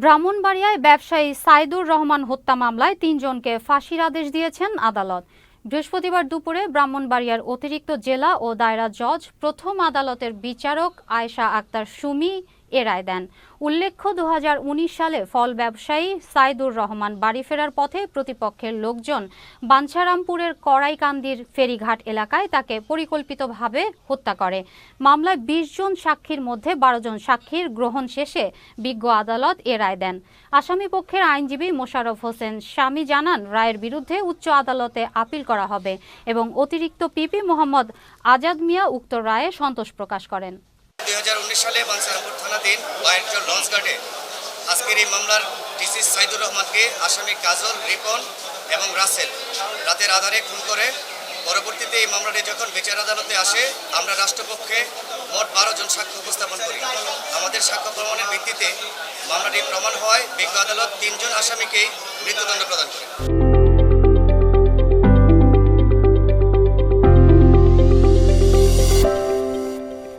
ব্রাহ্মণবাড়িয়ায় ব্যবসায়ী সাইদুর রহমান হত্যা মামলায় ৩ জনকে ফাঁসির আদেশ দিয়েছেন আদালত। বৃহস্পতিবার দুপুরে ব্রাহ্মণবাড়িয়ার অতিরিক্ত জেলা ও দায়রা জজ প্রথম আদালতের বিচারক আয়েশা আক্তার সুমি এ রায় দেন। উল্লেখ্য, ২০১৯ সালে ফল ব্যবসায়ী সাইদুর রহমান বাড়ি ফেরার পথে প্রতিপক্ষের লোকজন বাঞ্ছারামপুরের কড়াইকান্দির ফেরিঘাট এলাকায় তাকে পরিকল্পিতভাবে হত্যা করে। মামলায় ২০ জন সাক্ষীর মধ্যে ১২ জন সাক্ষীর গ্রহণ শেষে বিজ্ঞ আদালত এ রায় দেন। আসামি পক্ষের আইনজীবী মোশাররফ হোসেন শামী জানান, রায়ের বিরুদ্ধে উচ্চ আদালতে আপিল করা হবে এবং অতিরিক্ত পিপি মোহাম্মদ আজাদ মিয়া উক্ত রায়ে সন্তোষ প্রকাশ করেন। ২০১৯ সালে বাঞ্ছারামপুর থানাধীন বায়েরচর লঞ্চঘাটে আজকের এই মামলার ডিসি সাইদুর রহমানকে আসামি কাজল, রিপন এবং রাসেল রাতের আধারে খুন করে পরবর্তীতে এই মামলাটি যখন বিচার আদালতে আসে, আমরা রাষ্ট্রপক্ষে মোট ১২ জন সাক্ষ্য উপস্থাপন করি। আমাদের সাক্ষ্য প্রমাণের ভিত্তিতে মামলাটি প্রমাণ হয়, বিজ্ঞ আদালত ৩ জন আসামিকেই মৃত্যুদণ্ড প্রদান করে।